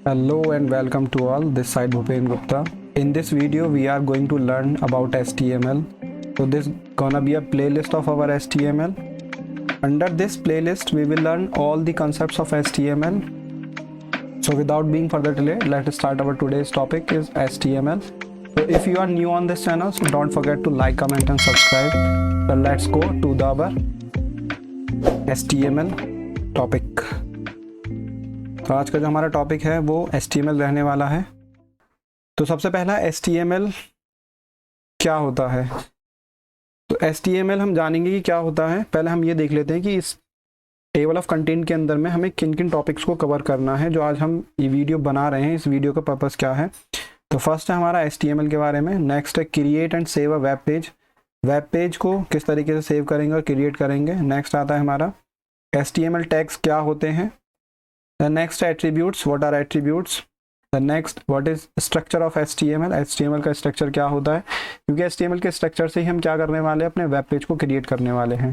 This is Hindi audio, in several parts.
Hello and welcome to all. This side Bhupen Gupta. In this video, we are going to learn about HTML. So this gonna be a playlist of our HTML. Under this playlist, we will learn all the concepts of HTML. So without being further delay, let's start. Our today's topic is HTML. So if you are new on this channel, so don't forget to like, comment and subscribe. So let's go to our HTML topic. तो आज का जो हमारा टॉपिक है वो HTML रहने वाला है। तो सबसे पहला HTML क्या होता है। तो HTML हम जानेंगे कि क्या होता है। पहले हम ये देख लेते हैं कि इस टेबल ऑफ कंटेंट के अंदर में हमें किन किन टॉपिक्स को कवर करना है। जो आज हम ये वीडियो बना रहे हैं, इस वीडियो का पर्पस क्या है। तो फर्स्ट है हमारा HTML के बारे में। नेक्स्ट है create and save a web page. Web page को किस तरीके से सेव करेंगे और क्रिएट करेंगे। नेक्स्ट आता है हमारा HTML टैग्स क्या होते हैं। The next attributes, what are attributes? The next, what is structure of HTML? HTML का स्ट्रक्चर क्या होता है, क्योंकि HTML के स्ट्रक्चर से ही हम क्या करने वाले हैं, अपने वेब पेज को क्रिएट करने वाले हैं।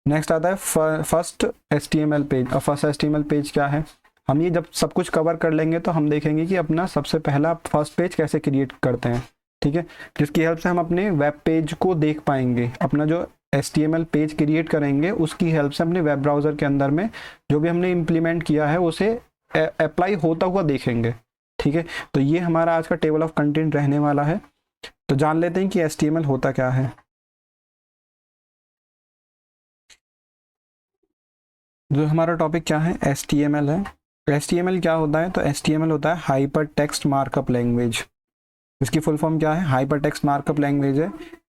नेक्स्ट आता है फर्स्ट HTML पेज। अब फर्स्ट HTML पेज क्या है। हम ये जब सब कुछ कवर कर लेंगे तो हम देखेंगे कि अपना सबसे पहला फर्स्ट पेज कैसे क्रिएट करते हैं, ठीक है, जिसकी हेल्प से हम अपने वेब पेज को देख पाएंगे। अपना जो HTML पेज क्रिएट करेंगे उसकी हेल्प से अपने वेब ब्राउज़र के अंदर में जो भी हमने इम्प्लीमेंट किया है उसे अप्लाई होता हुआ देखेंगे, ठीक है। तो ये हमारा आज का टेबल ऑफ कंटेंट रहने वाला है। तो जान लेते हैं कि HTML होता क्या है। जो हमारा टॉपिक क्या है, HTML है। HTML क्या होता है, तो HTML होता है हाइपर टेक्स्ट मार्कअप लैंग्वेज। इसकी फुल फॉर्म क्या है, हाइपर टेक्स्ट मार्कअप लैंग्वेज है।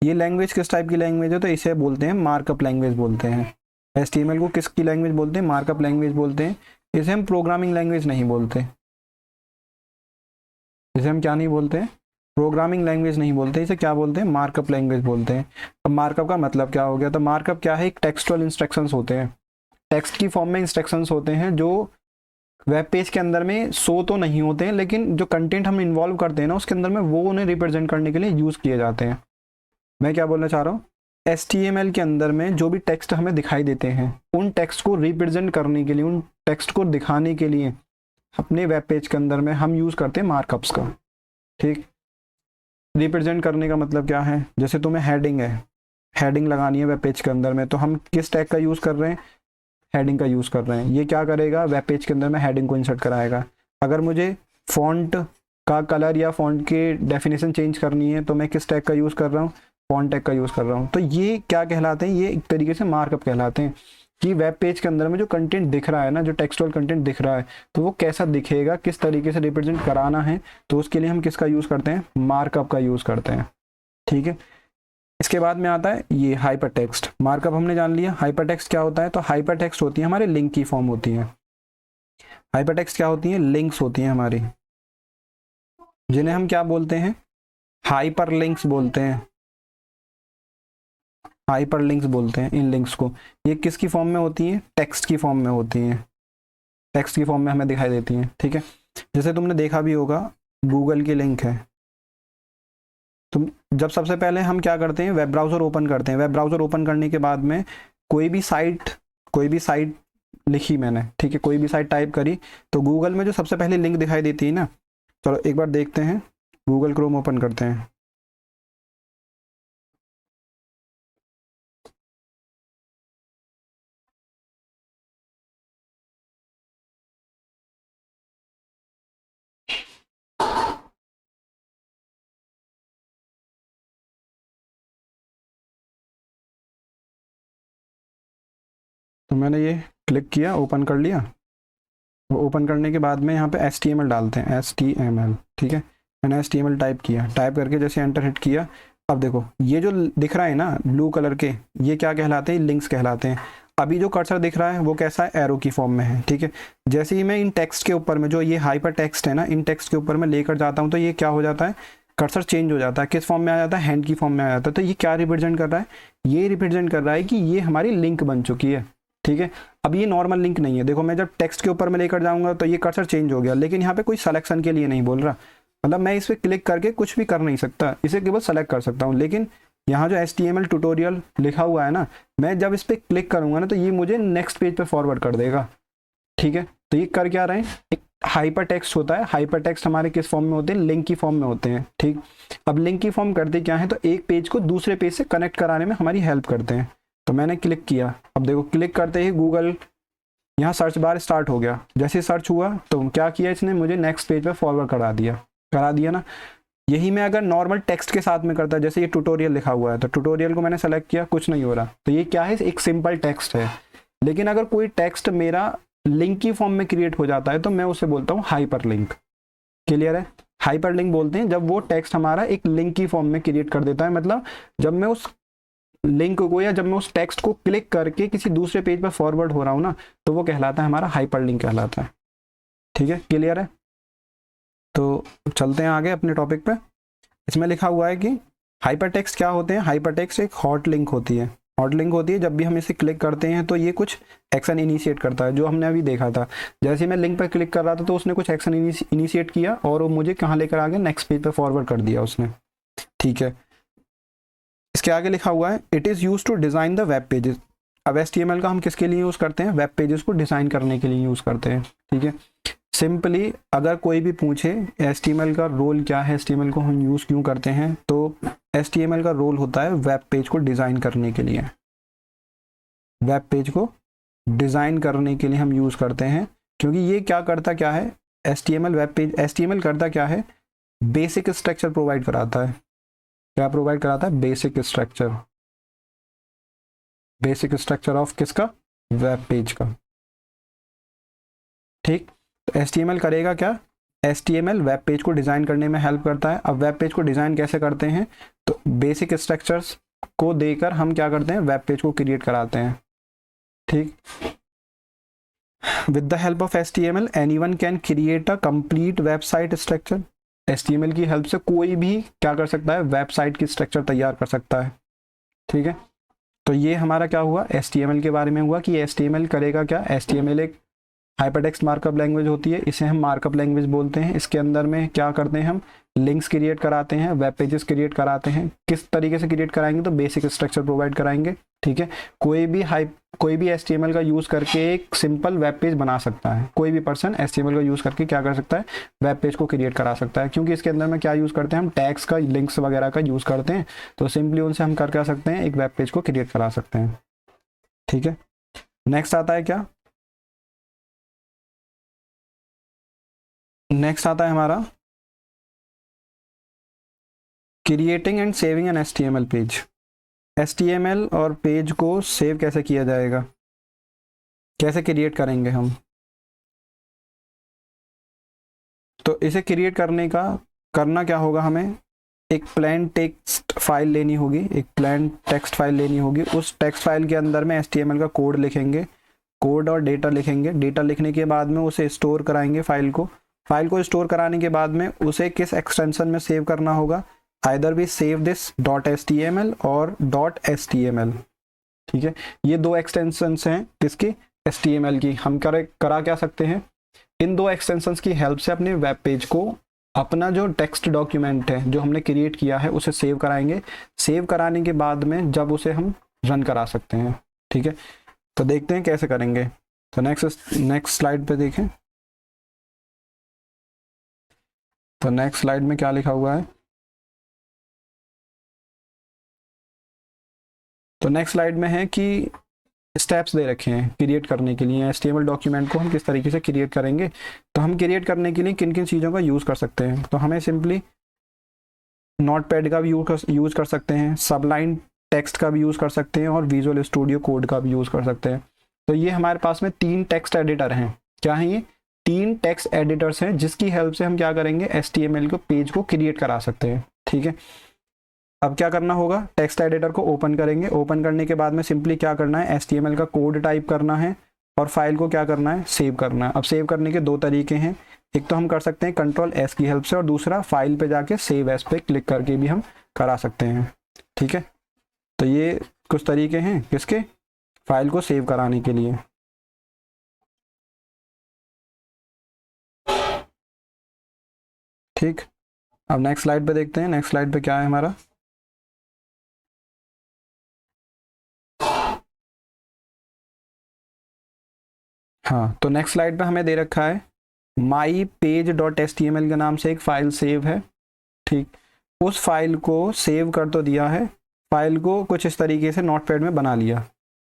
ये लैंग्वेज किस टाइप की लैंग्वेज है, तो इसे बोलते हैं मार्कअप लैंग्वेज बोलते हैं। HTML को किसकी लैंग्वेज बोलते हैं, मार्कअप लैंग्वेज बोलते हैं। इसे हम प्रोग्रामिंग लैंग्वेज नहीं बोलते। इसे हम क्या नहीं बोलते, प्रोग्रामिंग लैंग्वेज नहीं बोलते। इसे क्या बोलते हैं, मार्कअप लैंग्वेज बोलते हैं। अब मार्कअप का मतलब क्या हो गया, तो मार्कअप क्या है, एक टेक्सचुअल इंस्ट्रक्शंस होते हैं। टेक्स्ट की फॉर्म में इंस्ट्रक्शंस होते हैं जो वेब पेज के अंदर में शो तो नहीं होते हैं, लेकिन जो कंटेंट हम इन्वॉल्व करते हैं ना उसके अंदर में वो उन्हें रिप्रेजेंट करने के लिए यूज़ किए जाते हैं। मैं क्या बोलना चाह रहा हूँ, HTML के अंदर में जो भी टेक्स्ट हमें दिखाई देते हैं उन टेक्स्ट को रिप्रेजेंट करने के लिए, उन टेक्स्ट को दिखाने के लिए अपने वेब पेज के अंदर में हम यूज़ करते हैं मार्कअप्स का, ठीक। रिप्रेजेंट करने का मतलब क्या है, जैसे तुम्हें हेडिंग है, हेडिंग लगानी है वेब पेज के अंदर में, तो हम किस टैग का यूज़ कर रहे हैं, हेडिंग का यूज़ कर रहे हैं। ये क्या करेगा, वेब पेज के अंदर में हेडिंग को इंसर्ट कराएगा। अगर मुझे फॉन्ट का कलर या फॉन्ट के डेफिनेशन चेंज करनी है तो मैं किस टैग का यूज़ कर रहा हूँ, फॉन्ट टैग का यूज़ कर रहा हूँ। तो ये क्या कहलाते हैं, ये एक तरीके से मार्कअप कहलाते हैं कि वेब पेज के अंदर में जो कंटेंट दिख रहा है ना, जो टेक्सचुअल कंटेंट दिख रहा है, तो वो कैसा दिखेगा, किस तरीके से रिप्रेजेंट कराना है, तो उसके लिए हम किसका यूज़ करते हैं, मार्कअप का यूज़ करते हैं, ठीक है। इसके बाद में आता है ये हाइपर टेक्स्ट। मार्कअप हमने जान लिया। हाइपर टेक्स्ट क्या होता है, तो हाइपर टेक्स्ट होती है हमारे लिंक की फॉर्म होती है। हाइपर टेक्स्ट क्या होती है, लिंक्स होती हैं हमारी, जिन्हें हम क्या बोलते हैं, हाइपर लिंक्स बोलते हैं। हाइपर लिंक्स बोलते हैं इन लिंक्स को। ये किसकी फॉर्म में होती हैं, टेक्स्ट की फॉर्म में होती हैं। टेक्स्ट की फॉर्म में हमें दिखाई देती हैं, ठीक है। जैसे तुमने देखा भी होगा गूगल की लिंक है। तुम जब सबसे पहले हम क्या करते हैं, वेब ब्राउज़र ओपन करते हैं। वेब ब्राउज़र ओपन करने के बाद में कोई भी साइट लिखी मैंने, ठीक है, कोई भी साइट टाइप करी तो गूगल में जो सबसे पहले लिंक दिखाई देती है ना, चलो एक बार देखते हैं। गूगल क्रोम ओपन करते हैं। तो मैंने ये क्लिक किया, ओपन कर लिया। वो ओपन करने के बाद में यहाँ पे HTML डालते हैं, HTML, ठीक है। मैंने HTML टाइप किया, टाइप करके जैसे एंटर हिट किया, अब देखो ये जो दिख रहा है ना ब्लू कलर के, ये क्या कहलाते हैं, लिंक्स कहलाते हैं। अभी जो कर्सर दिख रहा है वो कैसा है, एरो की फॉर्म में है, ठीक है। जैसे ही मैं इन टेक्स्ट के ऊपर में, जो ये हाइपर टेक्स्ट है ना, इन टेक्स्ट के ऊपर में लेकर जाता हूँ तो ये क्या हो जाता है, कर्सर चेंज हो जाता है। किस फॉर्म में आ जाता है, हैंड की फॉर्म में आ जाता है। तो ये क्या रिप्रेजेंट कर रहा है, ये रिप्रेजेंट कर रहा है कि ये हमारी लिंक बन चुकी है, ठीक है। अब ये नॉर्मल लिंक नहीं है। देखो मैं जब टेक्स्ट के ऊपर में लेकर जाऊंगा तो ये कर्सर चेंज हो गया, लेकिन यहाँ पे कोई सिलेक्शन के लिए नहीं बोल रहा। मतलब मैं इस पर क्लिक करके कुछ भी कर नहीं सकता, इसे केवल सेलेक्ट कर सकता हूँ। लेकिन यहाँ जो HTML ट्यूटोरियल लिखा हुआ है ना, मैं जब इस पर क्लिक करूँगा ना तो ये मुझे नेक्स्ट पेज पे फॉरवर्ड कर देगा। ठीक है, तो ये कर क्या रहे हैं, एक हाइपर टेक्स्ट होता है, हाइपर टेक्स्ट हमारे किस फॉर्म में होते हैं, लिंक की फॉर्म में होते हैं। ठीक, अब लिंक की फॉर्म करते क्या है, तो एक पेज को दूसरे पेज से कनेक्ट कराने में हमारी हेल्प करते हैं। तो मैंने क्लिक किया, अब देखो क्लिक करते ही गूगल यहाँ सर्च बार स्टार्ट हो गया। जैसे सर्च हुआ तो क्या किया इसने, मुझे नेक्स्ट पेज पे फॉरवर्ड करा दिया ना। यही मैं अगर नॉर्मल टेक्स्ट के साथ में करता, जैसे ये ट्यूटोरियल लिखा हुआ है, तो ट्यूटोरियल को मैंने सेलेक्ट किया, कुछ नहीं हो रहा, तो ये क्या है, एक सिंपल टेक्स्ट है। लेकिन अगर कोई टेक्स्ट मेरा लिंक की फॉर्म में क्रिएट हो जाता है तो मैं उसे बोलता हूँ हाइपर लिंक। क्लियर है, हाइपर लिंक बोलते हैं जब वो टेक्स्ट हमारा एक लिंक की फॉर्म में क्रिएट कर देता है, मतलब जब मैं उस लिंक को या जब मैं उस टेक्स्ट को क्लिक करके किसी दूसरे पेज पर फॉरवर्ड हो रहा हूँ ना, तो वो कहलाता है हमारा हाइपर लिंक कहलाता है। ठीक है, क्लियर है, तो चलते हैं आगे अपने टॉपिक पे। इसमें लिखा हुआ है कि हाइपर टेक्स्ट क्या होते हैं, हाइपर टेक्स्ट एक हॉट लिंक होती है। हॉट लिंक होती है जब भी हम इसे क्लिक करते हैं तो ये कुछ एक्शन इनिशिएट करता है, जो हमने अभी देखा था। जैसे मैं लिंक पर क्लिक कर रहा था तो उसने कुछ एक्शन इनिशिएट किया और वो मुझे कहाँ लेकर आ गया, नेक्स्ट पेज पर फॉरवर्ड कर दिया उसने। ठीक है, इसके आगे लिखा हुआ है it is use to design the web pages. अब HTML का हम किसके लिए यूज़ करते हैं, वेब पेजेस को डिज़ाइन करने के लिए यूज़ करते हैं। ठीक है, सिंपली अगर कोई भी पूछे HTML का रोल क्या है, HTML को हम यूज़ क्यों करते हैं, तो HTML का रोल होता है वेब पेज को डिज़ाइन करने के लिए। वेब पेज को डिज़ाइन करने के लिए हम यूज़ करते हैं, क्योंकि ये क्या करता क्या है, HTML वेब पेज, HTML करता क्या है, बेसिक स्ट्रक्चर प्रोवाइड कराता है। क्या प्रोवाइड कराता है, basic structure. Basic structure of किसका, वेब पेज का। ठीक, तो HTML करेगा क्या, HTML वेब पेज को डिज़ाइन करने में हेल्प करता है। अब वेब पेज को डिज़ाइन कैसे करते हैं, तो बेसिक स्ट्रक्चर्स को देकर हम क्या करते हैं, वेब पेज को क्रिएट कराते हैं। ठीक, with the help of HTML anyone can create a complete website structure. HTML की हेल्प से कोई भी क्या कर सकता है, वेबसाइट की स्ट्रक्चर तैयार कर सकता है। ठीक है, तो ये हमारा क्या हुआ, HTML के बारे में हुआ कि HTML करेगा क्या, HTML एक हाइपरटेक्स्ट मार्कअप लैंग्वेज होती है, इसे हम मार्कअप लैंग्वेज बोलते हैं। इसके अंदर में क्या करते हैं, हम लिंक्स क्रिएट कराते हैं, वेब पेजेस क्रिएट कराते हैं। किस तरीके से क्रिएट कराएंगे, तो बेसिक स्ट्रक्चर प्रोवाइड कराएंगे। ठीक है, कोई भी HTML का यूज़ करके एक सिंपल वेब पेज बना सकता है। कोई भी पर्सन HTML का यूज़ करके क्या कर सकता है, वेब पेज को क्रिएट करा सकता है, क्योंकि इसके अंदर में क्या यूज़ करते हैं, हम टैग्स का, लिंक्स वगैरह का यूज़ करते हैं। तो सिंपली उनसे हम कर सकते हैं, एक वेब पेज को क्रिएट करा सकते हैं। ठीक है, नेक्स्ट आता है क्या, नेक्स्ट आता है हमारा creating and saving an HTML page. HTML और पेज को सेव कैसे किया जाएगा, कैसे क्रिएट करेंगे हम, तो इसे क्रिएट करने का करना क्या होगा, हमें एक प्लेन टेक्स्ट फाइल लेनी होगी, एक प्लेन टेक्स्ट फाइल लेनी होगी। उस टेक्स्ट फाइल के अंदर में HTML का कोड लिखेंगे, कोड और डेटा लिखेंगे। डेटा लिखने के बाद में उसे स्टोर कराएंगे फाइल को स्टोर कराने के बाद में उसे किस एक्सटेंशन में सेव करना होगा, आइदर भी सेव दिस .html और .html। ठीक है, ये दो एक्सटेंशंस हैं किसकी, HTML की। हम करा क्या सकते हैं, इन दो एक्सटेंशंस की हेल्प से अपने वेब पेज को, अपना जो टेक्स्ट डॉक्यूमेंट है जो हमने क्रिएट किया है उसे सेव कराएंगे। सेव कराने के बाद में जब उसे हम रन करा सकते हैं। ठीक है, तो देखते हैं कैसे करेंगे। तो नेक्स्ट स्लाइड पे देखें, तो नेक्स्ट स्लाइड में क्या लिखा हुआ है, तो नेक्स्ट स्लाइड में है कि स्टेप्स दे रखे हैं क्रिएट करने के लिए। HTML डॉक्यूमेंट को हम किस तरीके से क्रिएट करेंगे, तो हम क्रिएट करने के लिए किन किन चीज़ों का यूज़ कर सकते हैं, तो हमें सिंपली नोटपैड का भी यूज़ कर सकते हैं, सबलाइन टेक्स्ट का भी यूज़ कर सकते हैं और विजुअल स्टूडियो कोड का भी यूज़ कर सकते हैं। तो ये हमारे पास में 3 टेक्स्ट एडिटर हैं। क्या है ये, 3 टेक्स्ट एडिटर्स हैं जिसकी हेल्प से हम क्या करेंगे, HTML को पेज को क्रिएट करा सकते हैं। ठीक है, अब क्या करना होगा, टेक्स्ट एडिटर को ओपन करेंगे। ओपन करने के बाद में सिंपली क्या करना है, HTML का कोड टाइप करना है और फाइल को क्या करना है, सेव करना है। अब सेव करने के 2 तरीके हैं, एक तो हम कर सकते हैं Ctrl+S की हेल्प से, और दूसरा फाइल पे जाके सेव एज पे क्लिक करके भी हम करा सकते हैं। ठीक है, तो ये कुछ तरीके हैं किसके, फाइल को सेव कराने के लिए। ठीक, अब नेक्स्ट स्लाइड पे देखते हैं, नेक्स्ट स्लाइड पे क्या है हमारा, हाँ, तो नेक्स्ट स्लाइड पे हमें दे रखा है माई पेज डॉट HTML के नाम से एक फाइल सेव है, ठीक। उस फाइल को सेव कर तो दिया है, फाइल को कुछ इस तरीके से नोटपैड में बना लिया,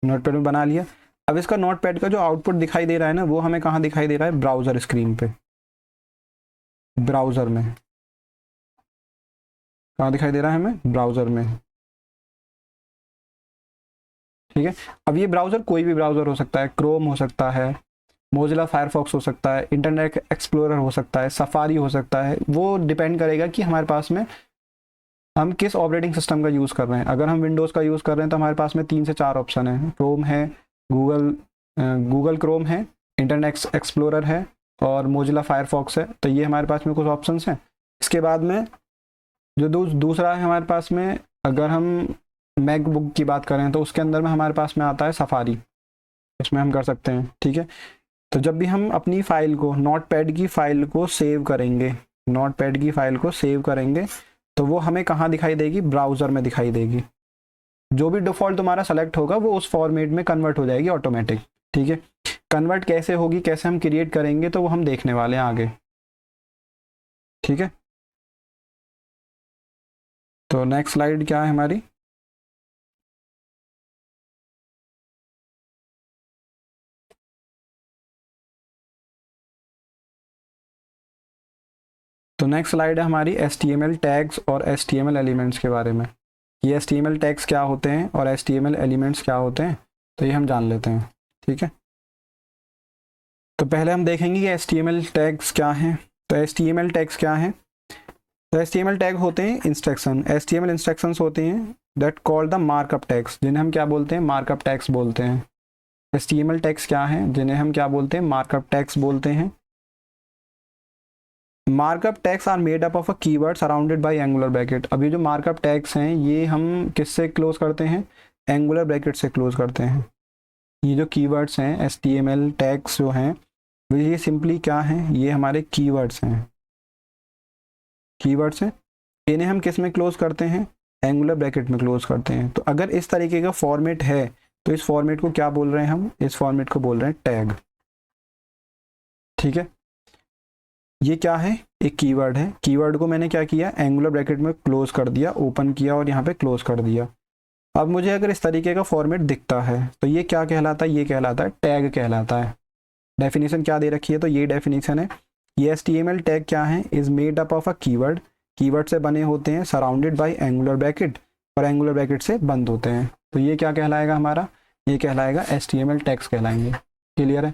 नोटपैड में बना लिया। अब इसका नोटपैड का जो आउटपुट दिखाई दे रहा है ना, वो हमें कहाँ दिखाई दे रहा है, ब्राउज़र स्क्रीन पे, ब्राउज़र में कहाँ दिखाई दे रहा है हमें, ब्राउज़र में, ठीक है। अब ये ब्राउज़र कोई भी ब्राउज़र हो सकता है, क्रोम हो सकता है, मोजिला फायरफॉक्स हो सकता है, इंटरनेट एक्सप्लोरर हो सकता है, सफारी हो सकता है, वो डिपेंड करेगा कि हमारे पास में हम किस ऑपरेटिंग सिस्टम का यूज़ कर रहे हैं। अगर हम विंडोज़ का यूज़ कर रहे हैं तो हमारे पास में 3 से 4 ऑप्शन है, क्रोम है, गूगल क्रोम है, इंटरनेट एक्सप्लोरर है और मोजिला फायरफॉक्स है। तो ये हमारे पास में कुछ ऑप्शंस हैं। इसके बाद में जो दूसरा है हमारे पास में, अगर हम मैकबुक की बात करें तो उसके अंदर में हमारे पास में आता है सफारी, उसमें हम कर सकते हैं, ठीक है। तो जब भी हम अपनी फाइल को, नोटपैड की फाइल को सेव करेंगे, नोटपैड की फाइल को सेव करेंगे तो वो हमें कहाँ दिखाई देगी, ब्राउज़र में दिखाई देगी। जो भी डिफ़ॉल्ट तुम्हारा सेलेक्ट होगा वो उस फॉर्मेट में कन्वर्ट हो जाएगी ऑटोमेटिक, ठीक है। कन्वर्ट कैसे होगी, कैसे हम क्रिएट करेंगे, तो वो हम देखने वाले हैं आगे, ठीक है। तो नेक्स्ट स्लाइड क्या है हमारी, तो नेक्स्ट स्लाइड है हमारी HTML टैग्स और HTML एलिमेंट्स के बारे में। ये HTML टैग्स क्या होते हैं और HTML एलिमेंट्स क्या होते हैं, तो ये हम जान लेते हैं, ठीक है। तो पहले हम देखेंगे कि HTML टैग्स क्या हैं। तो HTML टैग्स क्या हैं, तो HTML टैग होते हैं इंस्ट्रक्शन, HTML इंस्ट्रक्शंस होते हैं that call the markup tags, जिन्हें हम क्या बोलते हैं, मार्कअप टैग्स बोलते हैं। HTML टैग्स क्या हैं, जिन्हें हम क्या बोलते हैं, मार्कअप टैग्स बोलते हैं। Markup tags are made up of a keyword surrounded by angular bracket. अभी जो मार्कअप टैग्स हैं ये हम किससे क्लोज करते हैं, एंगुलर ब्रैकेट से क्लोज करते हैं। ये जो कीवर्ड्स हैं HTML टैग्स जो हैं, ये सिंपली क्या हैं, ये हमारे कीवर्ड्स हैं, कीवर्ड्स हैं। इन्हें हम किस में क्लोज करते हैं, एंगुलर ब्रैकेट में क्लोज करते हैं। तो अगर इस तरीके का फॉर्मेट है तो इस फॉर्मेट को क्या बोल रहे हैं हम, इस फॉर्मेट को बोल रहे हैं टैग, ठीक है। ये क्या है, एक कीवर्ड है, कीवर्ड को मैंने क्या किया, एंगुलर ब्रैकेट में क्लोज कर दिया, ओपन किया और यहाँ पे क्लोज कर दिया। अब मुझे अगर इस तरीके का फॉर्मेट दिखता है तो ये क्या कहलाता है, ये कहलाता है टैग कहलाता है। डेफिनेशन क्या दे रखी है, तो ये डेफिनेशन है, ये HTML टैग क्या है, is made up of a keyword, keyword से बने होते हैं, सराउंडेड बाय एंगुलर ब्रैकेट, और एंगुलर ब्रैकेट से बंद होते हैं। तो ये क्या कहलाएगा हमारा, ये कहलाएगा HTML टैग्स कहलाएंगे। क्लियर है,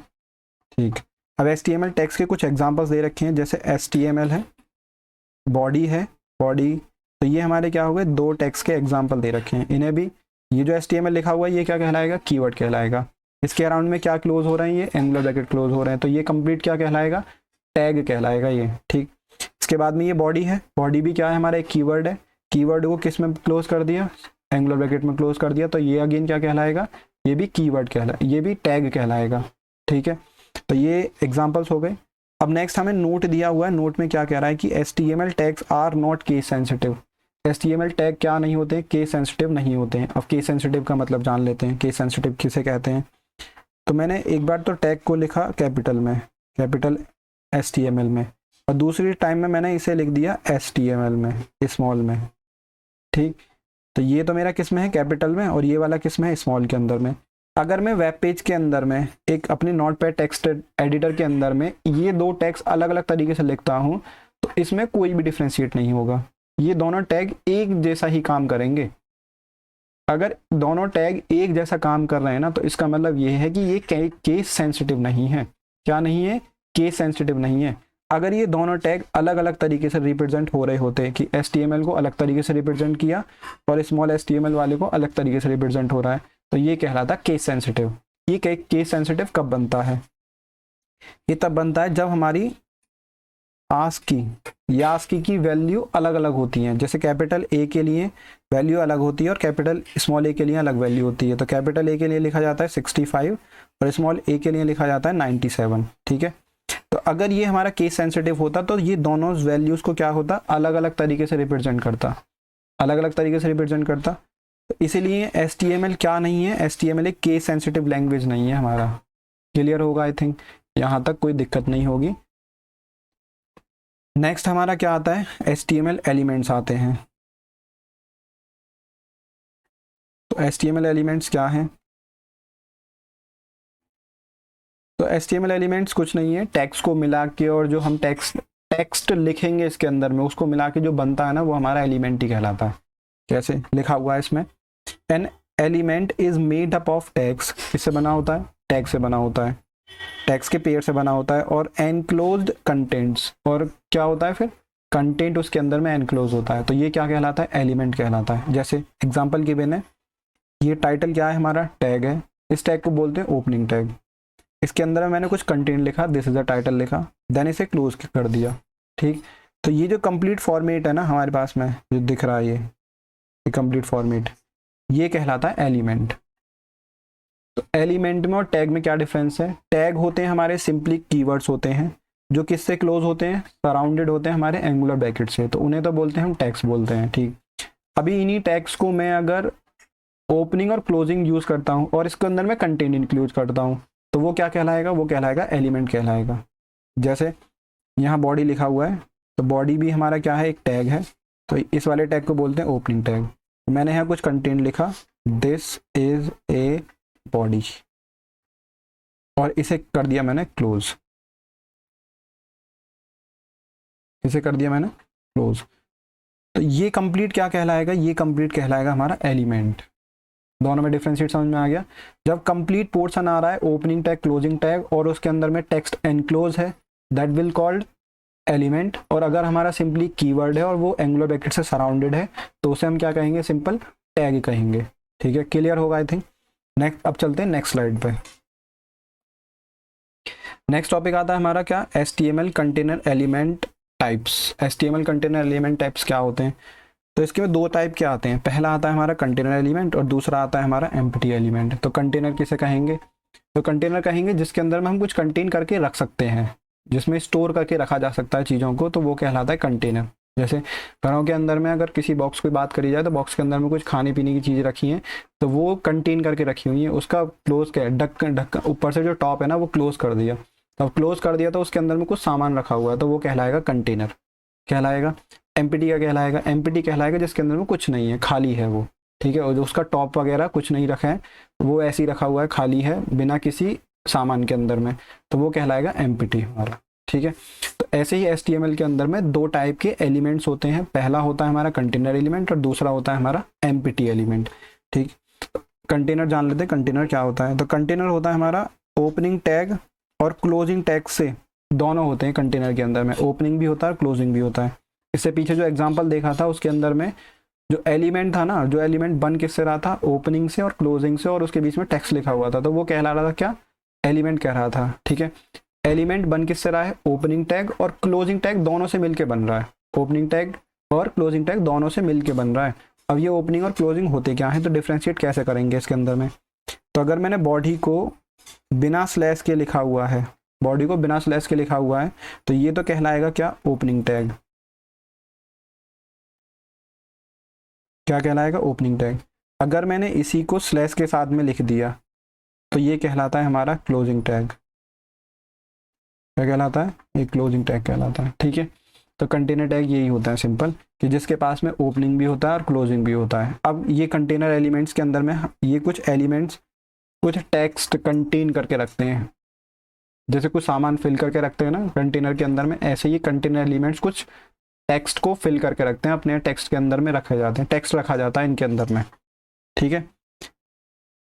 ठीक। अब HTML टैग्स के कुछ एग्जांपल्स दे रखे हैं, जैसे HTML है, बॉडी है, बॉडी, तो ये हमारे क्या हो गए, 2 टैग्स के एग्जांपल दे रखे हैं। इन्हें भी, ये जो HTML लिखा हुआ है ये क्या कहलाएगा, कीवर्ड कहलाएगा। इसके अराउंड में क्या क्लोज हो रहे हैं, ये एंगुलर ब्रैकेट क्लोज हो रहे हैं, तो ये कंप्लीट क्या कहलाएगा, टैग कहलाएगा ये, ठीक। इसके बाद में ये बॉडी है, बॉडी भी क्या है, हमारा एक कीवर्ड है, कीवर्ड को किस में क्लोज कर दिया, एंगुलर ब्रैकेट में क्लोज कर दिया, तो ये अगेन क्या कहलाएगा, ये भी कीवर्ड कहलाएगा, ये भी टैग कहलाएगा, ठीक है। तो ये एग्जांपल्स हो गए। अब नेक्स्ट हमें नोट दिया हुआ है, नोट में क्या कह रहा है कि HTML tags are not case sensitive. HTML tag क्या नहीं होते, केस सेंसिटिव नहीं होते हैं। अब केस सेंसिटिव का मतलब जान लेते हैं, केस सेंसिटिव किसे कहते हैं। तो मैंने एक बार तो टैग को लिखा कैपिटल में, कैपिटल HTML में, और दूसरी टाइम में मैंने इसे लिख दिया HTML में, स्मॉल में, ठीक। तो ये तो मेरा किस में है, कैपिटल में, और ये वाला किस में है, स्मॉल के अंदर में। अगर मैं वेब पेज के अंदर में एक अपने नोटपैड टेक्स्ट एडिटर के अंदर में ये 2 टैग्स अलग अलग तरीके से लिखता हूँ तो इसमें कोई भी डिफ्रेंशिएट नहीं होगा, ये दोनों टैग एक जैसा ही काम करेंगे। अगर दोनों टैग एक जैसा काम कर रहे हैं ना, तो इसका मतलब ये है कि ये केस सेंसिटिव नहीं है। क्या नहीं है, केस सेंसिटिव नहीं है। अगर ये दोनों टैग अलग अलग तरीके से रिप्रेजेंट हो रहे होते कि HTML को अलग तरीके से रिप्रेजेंट किया और स्मॉल HTML वाले को अलग तरीके से रिप्रेजेंट हो रहा है, तो ये कहलाता केस सेंसिटिव। ये केस सेंसिटिव कब बनता है, ये तब बनता है जब हमारी आस्की की वैल्यू अलग अलग होती हैं। जैसे कैपिटल A के लिए वैल्यू अलग होती है और कैपिटल स्मॉल a के लिए अलग वैल्यू होती है। तो कैपिटल A के लिए लिखा जाता है 65 और स्मॉल a के लिए लिखा जाता है 97, ठीक है। तो अगर ये हमारा केस सेंसिटिव होता तो ये दोनों वैल्यूज को क्या होता, अलग अलग तरीके से रिप्रेजेंट करता, अलग अलग तरीके से रिप्रेजेंट करता। तो इसीलिए HTML क्या नहीं है, HTML एक केस सेंसिटिव लैंग्वेज नहीं है हमारा, क्लियर होगा आई थिंक, यहाँ तक कोई दिक्कत नहीं होगी। नेक्स्ट हमारा क्या आता है, HTML एलिमेंट्स आते हैं। तो HTML एलिमेंट्स क्या हैं? तो HTML एलिमेंट्स कुछ नहीं है, टेक्स्ट को मिला के और जो हम टेक्स्ट लिखेंगे इसके अंदर में उसको मिला के जो बनता है ना वो हमारा एलिमेंट ही कहलाता है। कैसे लिखा हुआ है इसमें, an element is made up of tags, किससे बना होता है, टैग से बना होता है, टैग्स के पेयर से बना होता है, और एनक्लोज्ड कंटेंट्स, और क्या होता है फिर, कंटेंट उसके अंदर में एनक्लोज होता है, तो ये क्या कहलाता है, एलिमेंट कहलाता है। जैसे एग्जांपल की मैंने, ये टाइटल क्या है हमारा, टैग है, इस टैग को बोलते हैं ओपनिंग टैग, इसके अंदर में मैंने कुछ कंटेंट लिखा, दिस इज द टाइटल लिखा, देन इसे क्लोज कर दिया, ठीक। तो ये जो कंप्लीट फॉर्मेट है ना हमारे पास में जो दिख रहा है ये कंप्लीट फॉर्मेट, ये कहलाता है एलिमेंट। तो एलिमेंट में और टैग में क्या डिफरेंस है, टैग होते हैं हमारे सिंपली कीवर्ड्स होते हैं जो किससे क्लोज होते हैं, सराउंडेड होते हैं हमारे एंगुलर ब्रैकेट से, तो उन्हें तो बोलते हैं हम टैग्स बोलते हैं, ठीक। अभी इन्हीं टैग्स को मैं अगर ओपनिंग और क्लोजिंग यूज करता हूँ और इसके अंदर मैं कंटेंट इंक्लूड करता हूँ तो वो क्या कहलाएगा, वो कहलाएगा एलिमेंट कहलाएगा। जैसे यहाँ बॉडी लिखा हुआ है, तो बॉडी भी हमारा क्या है, एक टैग है, तो इस वाले टैग को बोलते हैं ओपनिंग टैग। तो मैंने यहाँ कुछ कंटेंट लिखा, दिस इज ए बॉडी, और इसे कर दिया मैंने क्लोज, इसे कर दिया मैंने क्लोज, तो ये कंप्लीट क्या कहलाएगा, ये कंप्लीट कहलाएगा हमारा एलिमेंट। दोनों में डिफरेंशिएट समझ में आ गया। जब कंप्लीट पोर्शन आ रहा है, ओपनिंग टैग क्लोजिंग टैग, और उसके अंदर में टेक्स्ट एनक्लोज है, दैट विल कॉल्ड एलिमेंट। और अगर हमारा सिंपली कीवर्ड है और वो एंगुलर ब्रैकेट से सराउंडेड है तो उसे हम क्या कहेंगे, सिंपल टैग कहेंगे, ठीक है। क्लियर होगा आई थिंक। नेक्स्ट, अब चलते हैं नेक्स्ट स्लाइड पे। नेक्स्ट टॉपिक आता है हमारा क्या, HTML container element types. HTML container element types क्या होते हैं, तो इसके में दो टाइप क्या आते हैं, पहला आता है हमारा कंटेनर एलिमेंट और दूसरा आता है हमारा एम्प्टी एलिमेंट। तो कंटेनर किसे कहेंगे, तो कंटेनर कहेंगे जिसके अंदर में हम कुछ कंटेन करके रख सकते हैं, जिसमें स्टोर करके रखा जा सकता है चीज़ों को, तो वो कहलाता है कंटेनर। जैसे घरों के अंदर में अगर किसी बॉक्स की बात करी जाए तो बॉक्स के अंदर में कुछ खाने पीने की चीज़ रखी हैं तो वो कंटेन करके रखी हुई है, उसका क्लोज क्या है, ढक्कन ऊपर से जो टॉप है ना वो क्लोज कर दिया, तो अब क्लोज कर दिया तो उसके अंदर में कुछ सामान रखा हुआ है तो वो कहलाएगा कंटेनर कहलाएगा। एम्प्टी का कहलाएगा, एम्प्टी कहलाएगा जिसके अंदर में कुछ नहीं है, खाली है वो, ठीक है, और जो उसका टॉप वगैरह कुछ नहीं रखा है, वो ऐसे ही रखा हुआ है, खाली है बिना किसी सामान के अंदर में, तो वो कहलाएगा एम्प्टी हमारा, ठीक है। तो ऐसे ही HTML के अंदर में दो टाइप के एलिमेंट्स होते हैं, पहला होता है हमारा कंटेनर एलिमेंट और दूसरा होता है हमारा एम्प्टी एलिमेंट, ठीक। कंटेनर जान लेते हैं, कंटेनर क्या होता है। तो कंटेनर होता है हमारा ओपनिंग टैग और क्लोजिंग टैग से दोनों होते हैं कंटेनर के अंदर में, ओपनिंग भी होता है और क्लोजिंग भी होता है। इससे पीछे जो एग्जांपल देखा था उसके अंदर में जो एलिमेंट था ना, जो एलिमेंट बन किससे रहा था, ओपनिंग से और क्लोजिंग से, और उसके बीच में टेक्स्ट लिखा हुआ था, तो वो कहला रहा था क्या, एलिमेंट कह रहा था, ठीक है। एलिमेंट बन किससे रहा है, ओपनिंग टैग और क्लोजिंग टैग दोनों से मिलके बन रहा है, ओपनिंग टैग और क्लोजिंग टैग दोनों से मिलके बन रहा है। अब ये ओपनिंग और क्लोजिंग होते क्या है, तो डिफ्रेंशिएट कैसे करेंगे इसके अंदर में। तो अगर मैंने बॉडी को बिना स्लैश के लिखा हुआ है, बॉडी को बिना स्लैश के लिखा हुआ है, तो ये तो कहलाएगा क्या, ओपनिंग टैग, क्या कहलाएगा, ओपनिंग टैग। अगर मैंने इसी को स्लैश के साथ में लिख दिया तो ये कहलाता है हमारा क्लोजिंग टैग, क्या कहलाता है, ये क्लोजिंग टैग कहलाता है, ठीक है। तो कंटेनर टैग यही होता है सिंपल, कि जिसके पास में ओपनिंग भी होता है और क्लोजिंग भी होता है। अब ये कंटेनर एलिमेंट्स के अंदर में ये कुछ एलिमेंट्स कुछ टेक्स्ट कंटेन करके रखते हैं, जैसे कुछ सामान फिल करके रखते हैं ना कंटेनर के अंदर में, ऐसे ही कंटेनर एलिमेंट्स कुछ टेक्स्ट को फिल करके रखते हैं, अपने टेक्स्ट के अंदर में रखे जाते हैं, टेक्स्ट रखा जाता है इनके अंदर में, ठीक है।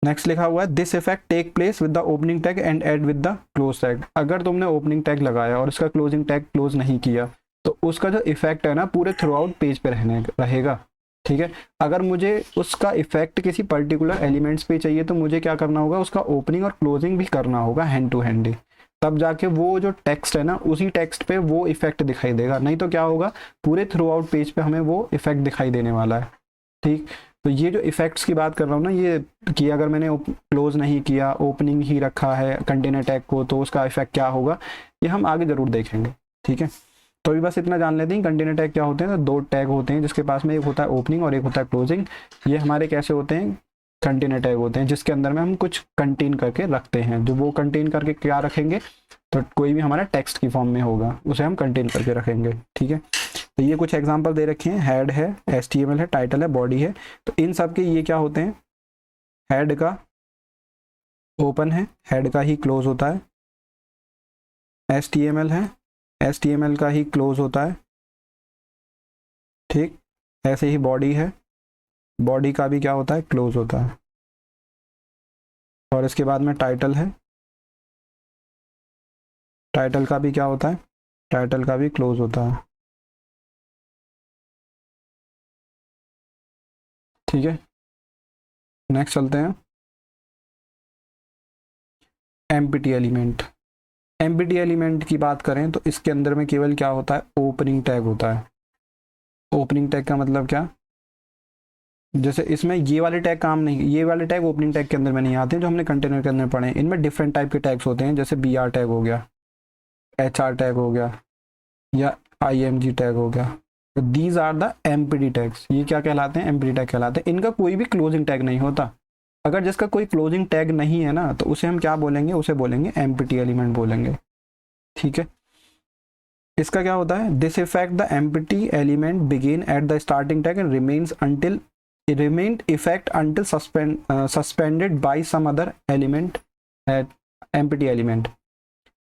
नेक्स्ट लिखा हुआ है, this effect take place with the opening tag and end with the close tag. अगर तुमने ओपनिंग टैग लगाया और इसका क्लोजिंग टैग क्लोज नहीं किया तो उसका जो इफेक्ट है ना पूरे थ्रू आउट पेज पे रहेगा, ठीक है। अगर मुझे उसका इफेक्ट किसी पर्टिकुलर एलिमेंट्स पे चाहिए तो मुझे क्या करना होगा, उसका ओपनिंग और क्लोजिंग भी करना होगा हैंड टू हैंड ही, तब जाके वो जो टेक्स्ट है ना उसी टेक्स्ट पे वो इफेक्ट दिखाई देगा, नहीं तो क्या होगा, पूरे थ्रू आउट पेज पे हमें वो इफेक्ट दिखाई देने वाला है, ठीक। तो ये जो इफेक्ट्स की बात कर रहा हूँ ना, ये कि अगर मैंने क्लोज नहीं किया, ओपनिंग ही रखा है कंटेनर टैग को, तो उसका इफेक्ट क्या होगा, ये हम आगे जरूर देखेंगे, ठीक है। तो अभी बस इतना जान लेते हैं कंटेनर टैग क्या होते हैं। तो दो टैग होते हैं जिसके पास में एक होता है ओपनिंग और एक होता है क्लोजिंग। ये हमारे कैसे होते हैं, कंटेनर टैग होते हैं जिसके अंदर में हम कुछ कंटेन करके रखते हैं। जो वो कंटेन करके क्या रखेंगे, तो कोई भी हमारा टेक्स्ट की फॉर्म में होगा उसे हम कंटेन करके रखेंगे। ठीक है, तो ये कुछ एग्जांपल दे रखे हैं, हेड है, HTML है, टाइटल है, बॉडी है। तो इन सब के ये क्या होते हैं, हेड का ओपन है, हेड का ही क्लोज होता है। HTML है, HTML का ही क्लोज होता है। ठीक, ऐसे ही बॉडी है, बॉडी का भी क्या होता है, क्लोज होता है। और इसके बाद में टाइटल है, टाइटल का भी क्या होता है, टाइटल का भी क्लोज होता है। ठीक है, नेक्स्ट चलते हैं, एम्प्टी एलिमेंट। एम्प्टी एलिमेंट की बात करें तो इसके अंदर में केवल क्या होता है, ओपनिंग टैग होता है। ओपनिंग टैग का मतलब क्या, जैसे इसमें ये वाले टैग काम नहीं, ये वाले टैग ओपनिंग टैग के अंदर में नहीं आते जो हमने कंटेनर के अंदर पढ़े हैं। इनमें डिफरेंट टाइप के टैग्स होते हैं, जैसे BR टैग हो गया, HR टैग हो गया, या IMG टैग हो गया। तो these are the empty tags. ये क्या कहलाते हैं, एम्प्टी टैग कहलाते हैं। इनका कोई भी क्लोजिंग टैग नहीं होता। अगर जिसका कोई क्लोजिंग टैग नहीं है ना, तो उसे हम क्या बोलेंगे, उसे बोलेंगे एम्प्टी एलिमेंट बोलेंगे। ठीक है, इसका क्या होता है, this effect the empty element begin at the starting tag and remains until remained effect until suspended by some other element at empty element।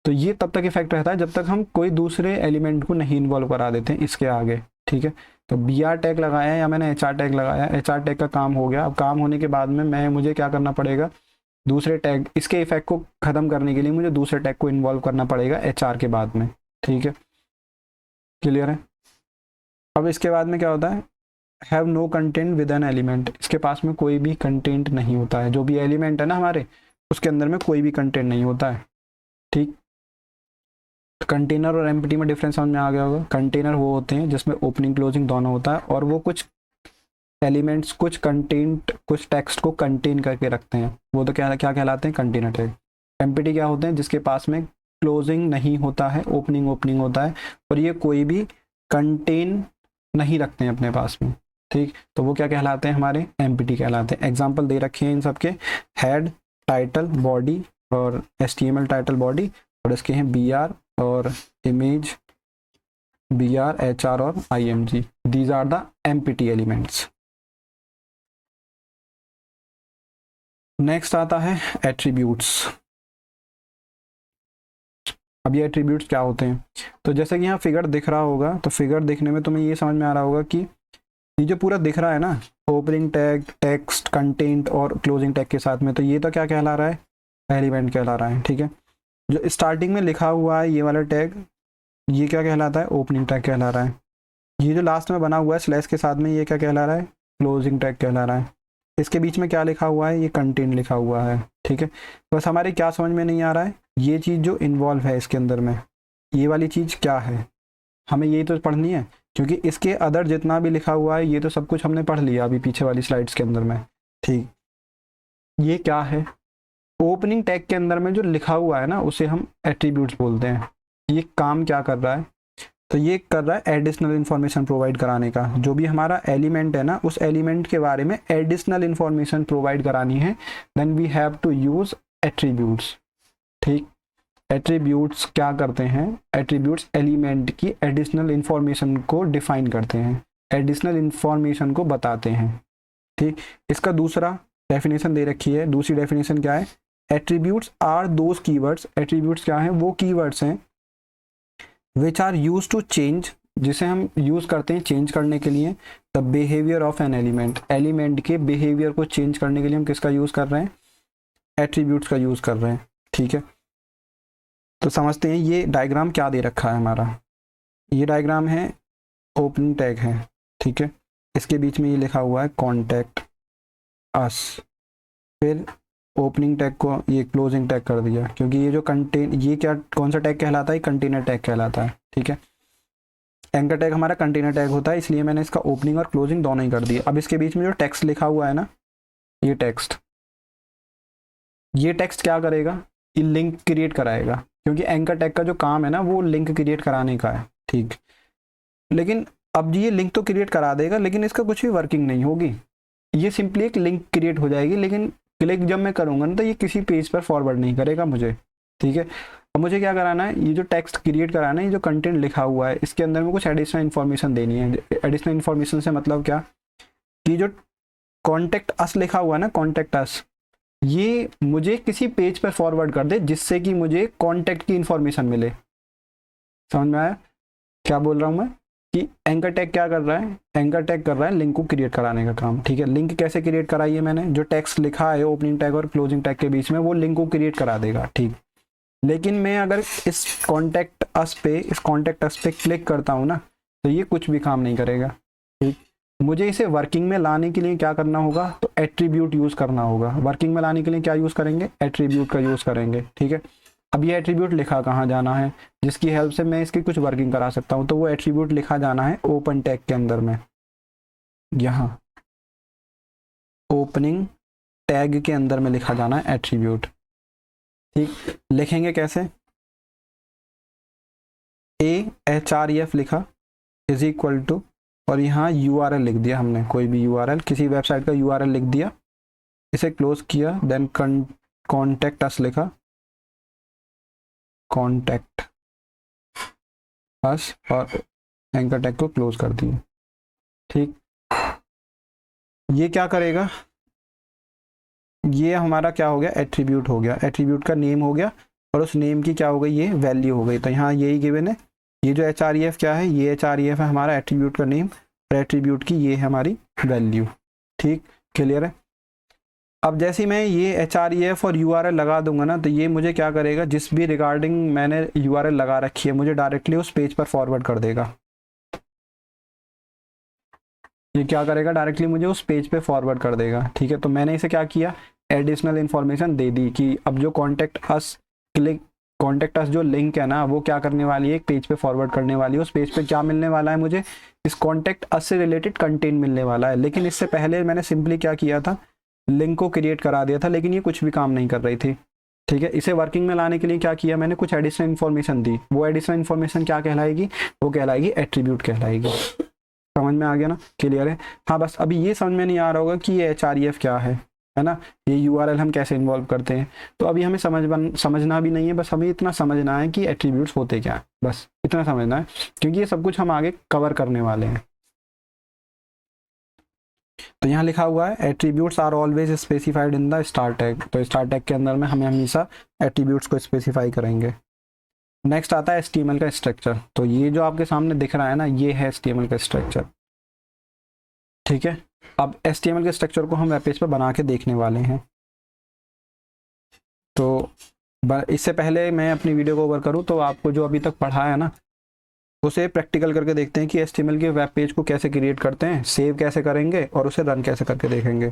तो ये तब तक इफेक्ट रहता है जब तक हम कोई दूसरे एलिमेंट को नहीं इन्वॉल्व करा देते हैं इसके आगे। ठीक है, तो BR टैग लगाया या मैंने HR टैग लगाया, HR टैग का काम हो गया। अब काम होने के बाद में मुझे क्या करना पड़ेगा, दूसरे टैग, इसके इफेक्ट को खत्म करने के लिए मुझे दूसरे टैग को इन्वॉल्व करना पड़ेगा HR के बाद में। ठीक है, क्लियर है। अब इसके बाद में क्या होता है, have no content with an element. इसके पास में कोई भी कंटेंट नहीं होता है, जो भी एलिमेंट है ना हमारे, उसके अंदर में कोई भी कंटेंट नहीं होता है। ठीक, कंटेनर और एम्प्टी में डिफरेंस समझ में आ गया होगा। कंटेनर वो होते हैं जिसमें ओपनिंग क्लोजिंग दोनों होता है, और वो कुछ एलिमेंट्स, कुछ कंटेंट, कुछ टेक्स्ट को कंटेन करके रखते हैं, वो तो क्या क्या कहलाते हैं, कंटेनर टैग। एम्प्टी क्या होते हैं, जिसके पास में क्लोजिंग नहीं होता है, ओपनिंग ओपनिंग होता है, और ये कोई भी कंटेन नहीं रखते हैं अपने पास में। ठीक, तो वो क्या कहलाते हैं, हमारे एम्प्टी कहलाते हैं। एग्जाम्पल दे रखे हैं इन सबके, हेड, टाइटल, बॉडी, और HTML टाइटल बॉडी, और इसके हैं BR और इमेज, BR, HR और IMG। These are the empty elements. Next आता है एट्रीब्यूट्स। अब ये एट्रीब्यूट्स क्या होते हैं, तो जैसे कि यहाँ फिगर दिख रहा होगा, तो फिगर दिखने में तुम्हें ये समझ में आ रहा होगा कि ये जो पूरा दिख रहा है ना, ओपनिंग टैग, टेक्स्ट, कंटेंट और क्लोजिंग टैग के साथ में, तो ये तो क्या कहला रहा है, एलिमेंट कहला रहा है। ठीक है, जो स्टार्टिंग में लिखा हुआ है ये वाला टैग, ये क्या कहलाता है, ओपनिंग टैग कहला रहा है। ये जो लास्ट में बना हुआ है स्लैश के साथ में, ये क्या कहला रहा है, क्लोजिंग टैग कहला रहा है। इसके बीच में क्या लिखा हुआ है, ये कंटेंट लिखा हुआ है। ठीक है, बस हमारे क्या समझ में नहीं आ रहा है, ये चीज़ जो इन्वॉल्व है इसके अंदर में, ये वाली चीज़ क्या है, हमें यही तो पढ़नी है, क्योंकि इसके अदर जितना भी लिखा हुआ है ये तो सब कुछ हमने पढ़ लिया अभी पीछे वाली स्लाइड्स के अंदर में। ठीक, ये क्या है, ओपनिंग टैग के अंदर में जो लिखा हुआ है ना, उसे हम एट्रीब्यूट्स बोलते हैं। ये काम क्या कर रहा है, तो ये कर रहा है एडिशनल इन्फॉर्मेशन प्रोवाइड कराने का। जो भी हमारा एलिमेंट है ना, उस एलिमेंट के बारे में एडिशनल इन्फॉर्मेशन प्रोवाइड करानी है, then we have to use attributes. ठीक, एट्रीब्यूट्स क्या करते हैं, एट्रीब्यूट्स एलिमेंट की एडिशनल इन्फॉर्मेशन को डिफाइन करते हैं, एडिशनल इन्फॉर्मेशन को बताते हैं। ठीक, इसका दूसरा डेफिनेशन दे रखी है। दूसरी डेफिनेशन क्या है, attributes are those keywords. Attributes क्या हैं, वो कीवर्ड्स हैं which are use to change, जिसे हम यूज करते हैं चेंज करने के लिए, the behaviour of an element. Element के बिहेवियर को चेंज करने के लिए हम किसका यूज कर रहे हैं, एट्रीब्यूट्स का यूज कर रहे हैं। ठीक है, तो समझते हैं ये डायग्राम क्या दे रखा है हमारा। ये डायग्राम है, ओपनिंग टैग है। ठीक है, इसके बीच में ये लिखा हुआ है कॉन्टैक्ट अस, फिर ओपनिंग टैग को ये क्लोजिंग टैग कर दिया, क्योंकि ये जो कंटेन, ये क्या, कौन सा टैग कहलाता है, कंटेनर टैग कहलाता है। ठीक है, एंकर टैग हमारा कंटेनर टैग होता है, इसलिए मैंने इसका ओपनिंग और क्लोजिंग दोनों ही कर दिए। अब इसके बीच में जो टेक्स्ट लिखा हुआ है ना, ये टेक्स्ट क्या करेगा, ये लिंक क्रिएट कराएगा, क्योंकि एंकर टैग का जो काम है ना, वो लिंक क्रिएट कराने का है। ठीक, लेकिन अब ये लिंक तो क्रिएट करा देगा, लेकिन इसका कुछ भी वर्किंग नहीं होगी। ये सिंपली एक लिंक क्रिएट हो जाएगी, लेकिन क्लिक जब मैं करूँगा ना तो ये किसी पेज पर फॉरवर्ड नहीं करेगा मुझे, ठीक है। अब मुझे क्या कराना है, ये जो टेक्स्ट क्रिएट कराना है, ये जो कंटेंट लिखा हुआ है इसके अंदर में कुछ एडिशनल इन्फॉर्मेशन देनी है। एडिशनल इन्फॉर्मेशन से मतलब क्या, कि जो कॉन्टेक्ट अस लिखा हुआ है ना, कॉन्टेक्ट अस, ये मुझे किसी पेज पर फॉरवर्ड कर दे जिससे कि मुझे कॉन्टेक्ट की इन्फॉर्मेशन मिले। समझ में आया क्या बोल रहा हूँ मैं, कि एंकर टैग क्या कर रहा है, एंकर टैग कर रहा है लिंक को क्रिएट कराने का काम, ठीक है। लिंक कैसे क्रिएट कराई है मैंने, जो टेक्स्ट लिखा है ओपनिंग टैग और क्लोजिंग टैग के बीच में, वो लिंक को क्रिएट करा देगा, ठीक। लेकिन मैं अगर इस कॉन्टेक्ट अस पे क्लिक करता हूँ ना, तो ये कुछ भी काम नहीं करेगा, ठीक। मुझे इसे वर्किंग में लाने के लिए क्या करना होगा, तो एट्रीब्यूट यूज़ करना होगा। वर्किंग में लाने के लिए क्या यूज़ करेंगे, एट्रीब्यूट का यूज़ करेंगे, ठीक है। अब ये एट्रीब्यूट लिखा कहाँ जाना है, जिसकी हेल्प से मैं इसकी कुछ वर्किंग करा सकता हूँ, तो वो एट्रीब्यूट लिखा जाना है ओपन टैग के अंदर में, यहाँ ओपनिंग टैग के अंदर में लिखा जाना है एट्रीब्यूट, ठीक। लिखेंगे कैसे, AHREF लिखा इज इक्वल टू, और यहाँ URL लिख दिया हमने, कोई भी URL, किसी वेबसाइट का URL लिख दिया, इसे क्लोज किया, देन कॉन्टेक्ट अस लिखा, कॉन्टेक्ट अस, और एंकर टैग को क्लोज कर दिया, ठीक। ये क्या करेगा, ये हमारा क्या हो गया, एट्रीब्यूट हो गया, एट्रीब्यूट का नेम हो गया, और उस नेम की क्या हो गई, ये वैल्यू हो गई। तो यहाँ यही गिवन है, ये जो HREF क्या है, ये HREF है हमारा एट्रीब्यूट का नेम, और एट्रीब्यूट की ये है हमारी वैल्यू, ठीक। क्लियर है। अब जैसे मैं ये HREF और URL लगा दूंगा ना, तो ये मुझे क्या करेगा, जिस भी रिगार्डिंग मैंने URL लगा रखी है, मुझे डायरेक्टली उस पेज पर फॉरवर्ड कर देगा। ये क्या करेगा, डायरेक्टली मुझे उस पेज पे फॉरवर्ड कर देगा, ठीक है। तो मैंने इसे क्या किया, एडिशनल इन्फॉर्मेशन दे दी कि अब जो कॉन्टेक्ट अस जो लिंक है ना, वो क्या करने वाली है, एक पेज पे फॉरवर्ड करने वाली है। उस पेज पे क्या मिलने वाला है मुझे, इस कॉन्टेक्ट अस से रिलेटेड कंटेंट मिलने वाला है। लेकिन इससे पहले मैंने सिंपली क्या किया था, लिंक को क्रिएट करा दिया था, लेकिन ये कुछ भी काम नहीं कर रही थी, ठीक है। इसे वर्किंग में लाने के लिए क्या किया मैंने, कुछ एडिशनल इन्फॉर्मेशन दी। वो एडिशनल इन्फॉर्मेशन क्या कहलाएगी, वो कहलाएगी एट्रीब्यूट कहलाएगी। समझ में आ गया ना, क्लियर है। हाँ, बस अभी ये समझ में नहीं आ रहा होगा कि ये HREF क्या है ना, ये URL हम कैसे इन्वॉल्व करते हैं। तो अभी हमें समझना भी नहीं है, बस हमें इतना समझना है कि एट्रीब्यूट्स होते क्या है, बस इतना समझना है, क्योंकि ये सब कुछ हम आगे कवर करने वाले हैं। तो यहाँ लिखा हुआ है attributes are always specified in the star tag. तो स्टार टैग के अंदर में हमें हमेशा एट्रीब्यूट्स को स्पेसिफाई करेंगे। नेक्स्ट आता है HTML का स्ट्रक्चर। तो ये जो आपके सामने दिख रहा है ना, ये है HTML का स्ट्रक्चर, ठीक है। अब HTML के स्ट्रक्चर को हम वेब पेज पर बना के देखने वाले हैं। तो इससे पहले मैं अपनी वीडियो को ओवर करूं, तो आपको जो अभी तक पढ़ा है ना, उसे प्रैक्टिकल करके देखते हैं कि HTML के वेब पेज को कैसे क्रिएट करते हैं, सेव कैसे करेंगे और उसे रन कैसे करके देखेंगे,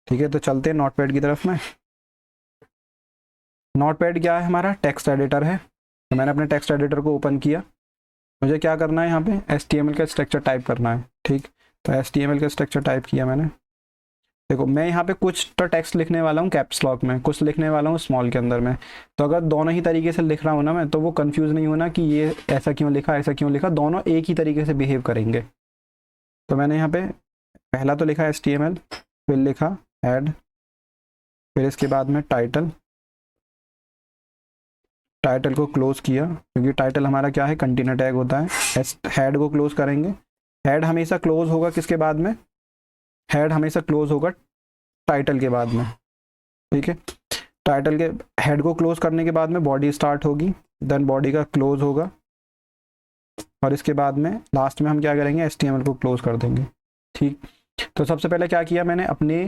ठीक है। तो चलते हैं नोटपैड की तरफ में। नोटपैड क्या है, हमारा टेक्स्ट एडिटर है। तो मैंने अपने टेक्स्ट एडिटर को ओपन किया। मुझे क्या करना है, यहाँ पे HTML का स्ट्रक्चर टाइप करना है, ठीक। तो HTML का स्ट्रक्चर टाइप किया मैंने। देखो, मैं यहाँ पे कुछ तो टेक्स्ट लिखने वाला हूँ कैप्स लॉक में, कुछ लिखने वाला हूँ स्मॉल के अंदर में। तो अगर दोनों ही तरीके से लिख रहा हूँ ना मैं, तो वो कंफ्यूज नहीं होना कि ये ऐसा क्यों लिखा, ऐसा क्यों लिखा, दोनों एक ही तरीके से बिहेव करेंगे। तो मैंने यहाँ पे पहला तो लिखा HTML, फिर लिखा ऐड, फिर इसके बाद में टाइटल को क्लोज किया, क्योंकि टाइटल हमारा क्या है, कंटेनर टैग होता है। हेड को क्लोज करेंगे। हेड हमेशा क्लोज होगा किसके बाद में, हेड हमेशा क्लोज होगा टाइटल के बाद में, ठीक है। टाइटल के हेड को क्लोज करने के बाद में बॉडी स्टार्ट होगी, देन बॉडी का क्लोज होगा, और इसके बाद में लास्ट में हम क्या करेंगे, HTML को क्लोज कर देंगे, ठीक। तो सबसे पहले क्या किया मैंने, अपने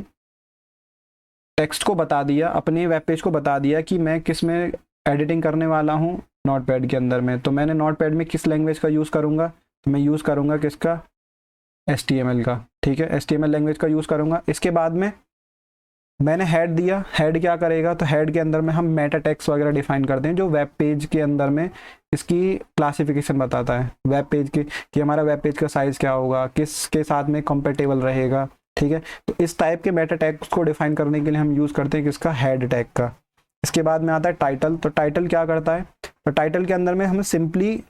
टेक्स्ट को बता दिया, अपने वेब पेज को बता दिया कि मैं किस में एडिटिंग करने वाला हूँ, नोटपैड के अंदर में। तो मैंने नोटपैड में किस लैंग्वेज का यूज़ करूँगा, तो मैं यूज़ करूँगा किसका, HTML का, ठीक है। HTML लैंग्वेज का यूज़ करूँगा। इसके बाद में मैंने हेड दिया। हेड क्या करेगा, तो हेड के अंदर में हम मेटा टैग्स वगैरह डिफाइन करते हैं, जो वेब पेज के अंदर में इसकी क्लासिफिकेशन बताता है वेब पेज की, कि हमारा वेब पेज का साइज़ क्या होगा, किसके साथ में कंपेटेबल रहेगा, ठीक है। तो इस टाइप के मेटा टैग्स को डिफाइन करने के लिए हम यूज़ करते हैं किसका, हेड टैग का। इसके बाद में आता है टाइटल। तो टाइटल क्या करता है, तो टाइटल के अंदर में हम सिंपली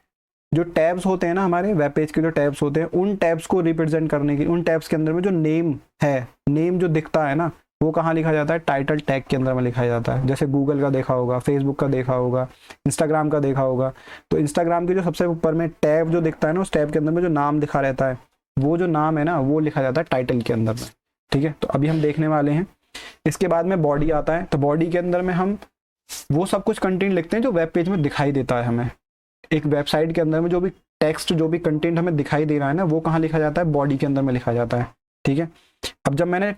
जो टैब्स होते हैं ना हमारे वेब पेज के, जो टैब्स होते हैं उन टैब्स को रिप्रेजेंट करने के, उन टैब्स के अंदर में जो नेम है, नेम जो दिखता है ना, वो कहाँ लिखा जाता है, टाइटल टैग के अंदर में लिखा जाता है। जैसे गूगल का देखा होगा, फेसबुक का देखा होगा, इंस्टाग्राम का देखा होगा, तो इंस्टाग्राम के जो सबसे ऊपर में टैब जो दिखता है ना, उस टैब के अंदर में जो नाम लिखा रहता है, वो जो नाम है ना वो लिखा जाता है टाइटल के अंदर में। ठीक है, तो अभी हम देखने वाले हैं। इसके बाद में बॉडी आता है, तो बॉडी के अंदर में हम वो सब कुछ कंटेंट लिखते हैं जो वेब पेज में दिखाई देता है हमें। एक वेबसाइट के अंदर में जो भी टेक्स्ट, जो भी कंटेंट हमें दिखाई दे रहा है ना, वो कहाँ लिखा जाता है, बॉडी के अंदर में लिखा जाता है। ठीक है, अब जब मैंने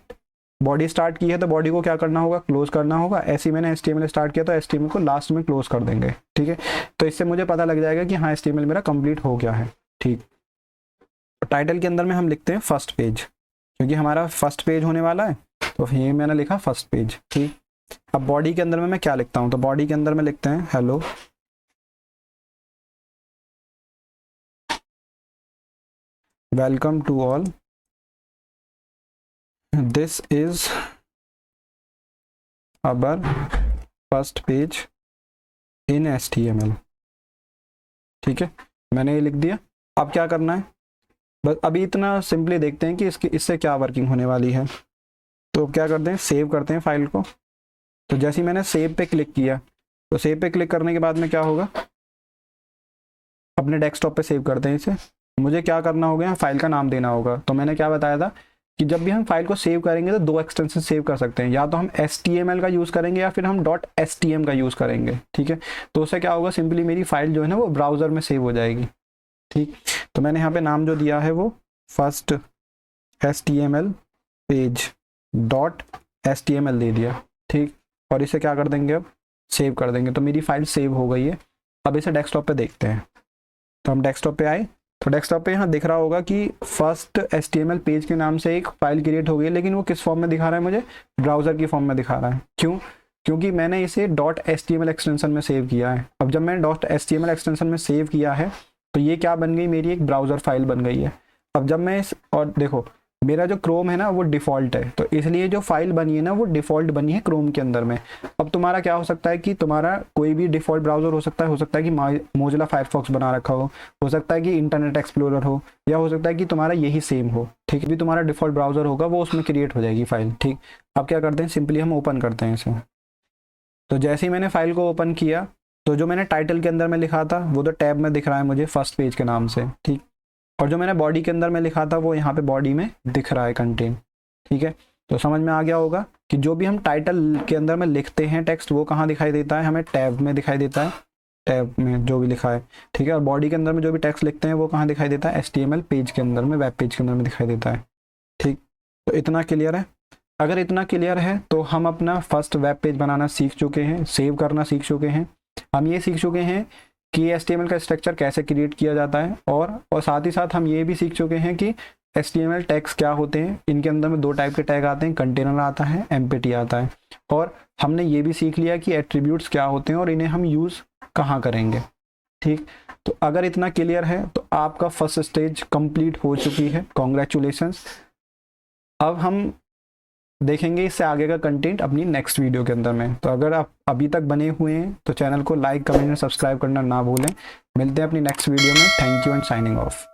बॉडी स्टार्ट की है तो बॉडी को क्या करना होगा, क्लोज करना होगा। ऐसे ही मैंने HTML स्टार्ट किया तो HTML को लास्ट में क्लोज कर देंगे। ठीक है, तो इससे मुझे पता लग जाएगा कि हाँ HTML मेरा कंप्लीट हो गया है। ठीक, टाइटल के अंदर में हम लिखते हैं फर्स्ट पेज, क्योंकि हमारा फर्स्ट पेज होने वाला है, तो ये मैंने लिखा फर्स्ट पेज। ठीक, अब बॉडी के अंदर में मैं क्या लिखता हूँ, तो बॉडी के अंदर में लिखते हैं hello welcome to all, this is our first page in HTML। ठीक है, मैंने ये लिख दिया। अब क्या करना है, बस अभी इतना सिंपली देखते हैं कि इससे क्या वर्किंग होने वाली है। तो क्या करते हैं, सेव करते हैं फाइल को। तो जैसे ही मैंने सेव पे क्लिक किया, तो सेव पे क्लिक करने के बाद में क्या होगा, अपने डेस्कटॉप पे सेव करते हैं इसे। मुझे क्या करना होगा, फाइल का नाम देना होगा। तो मैंने क्या बताया था कि जब भी हम फाइल को सेव करेंगे तो 2 एक्सटेंशन सेव कर सकते हैं, या तो हम HTML का यूज़ करेंगे या फिर हम .stm का यूज़ करेंगे। ठीक है, तो उससे क्या होगा, सिंपली मेरी फाइल जो है ना वो ब्राउज़र में सेव हो जाएगी। ठीक, तो मैंने यहाँ पे नाम जो दिया है वो फर्स्ट HTML पेज .html दे दिया। ठीक, और इसे क्या कर देंगे, अब सेव कर देंगे। तो मेरी फाइल सेव हो गई है। अब इसे डेस्कटॉप पे देखते हैं। तो हम डेस्कटॉप पे आए, तो डेस्कटॉप पे यहाँ दिख रहा होगा कि फर्स्ट HTML पेज के नाम से एक फाइल क्रिएट हो गई है, लेकिन वो किस फॉर्म में दिखा रहा है, मुझे ब्राउज़र की फॉर्म में दिखा रहा है। क्यों, क्योंकि मैंने इसे .html एक्सटेंशन में सेव किया है। अब जब मैंने .html एक्सटेंशन में सेव किया है तो ये क्या बन गई, मेरी एक ब्राउज़र फाइल बन गई है। अब जब मैं और देखो मेरा जो क्रोम है ना वो डिफ़ॉल्ट है, तो इसलिए जो फाइल बनी है ना वो डिफ़ॉल्ट बनी है क्रोम के अंदर में। अब तुम्हारा क्या हो सकता है कि तुम्हारा कोई भी डिफ़ॉल्ट ब्राउज़र हो सकता है कि मोजिला फायरफॉक्स बना रखा हो सकता है कि इंटरनेट एक्सप्लोरर हो, या हो सकता है कि तुम्हारा यही सेम हो। ठीक, भी तुम्हारा डिफ़ॉल्ट ब्राउज़र होगा वो उसमें क्रिएट हो जाएगी फाइल। ठीक, अब क्या करते हैं, सिंपली हम ओपन करते हैं इसे। तो जैसे ही मैंने फाइल को ओपन किया, तो जो मैंने टाइटल के अंदर में लिखा था वो तो टैब में दिख रहा है मुझे फर्स्ट पेज के नाम से। ठीक, और जो मैंने बॉडी के अंदर में लिखा था वो यहाँ पे बॉडी में दिख रहा है कंटेंट। ठीक है, तो समझ में आ गया होगा कि जो भी हम टाइटल के अंदर में लिखते हैं टेक्स्ट, वो कहाँ दिखाई देता है, हमें टैब में दिखाई देता है, टैब में जो भी लिखा है। ठीक है, और बॉडी के अंदर में जो भी टेक्स्ट लिखते हैं वो कहाँ दिखाई देता है, HTML पेज के अंदर में, वेब पेज के अंदर में दिखाई देता है। ठीक, तो इतना क्लियर है। अगर इतना क्लियर है तो हम अपना फर्स्ट वेब पेज बनाना सीख चुके हैं, सेव करना सीख चुके हैं। हम ये सीख चुके हैं कि HTML का स्ट्रक्चर कैसे क्रिएट किया जाता है, और साथ ही साथ हम ये भी सीख चुके हैं कि HTML टैग्स क्या होते हैं। इनके अंदर में 2 टाइप के टैग आते हैं, कंटेनर आता है, एम्प्टी आता है। और हमने ये भी सीख लिया कि एट्रीब्यूट्स क्या होते हैं और इन्हें हम यूज़ कहाँ करेंगे। ठीक, तो अगर इतना क्लियर है तो आपका फर्स्ट स्टेज कंप्लीट हो चुकी है, कॉन्ग्रेचुलेशंस। अब हम देखेंगे इससे आगे का कंटेंट अपनी नेक्स्ट वीडियो के अंदर में। तो अगर आप अभी तक बने हुए हैं तो चैनल को लाइक, कमेंट और सब्सक्राइब करना ना भूलें। मिलते हैं अपनी नेक्स्ट वीडियो में। Thank you and signing off.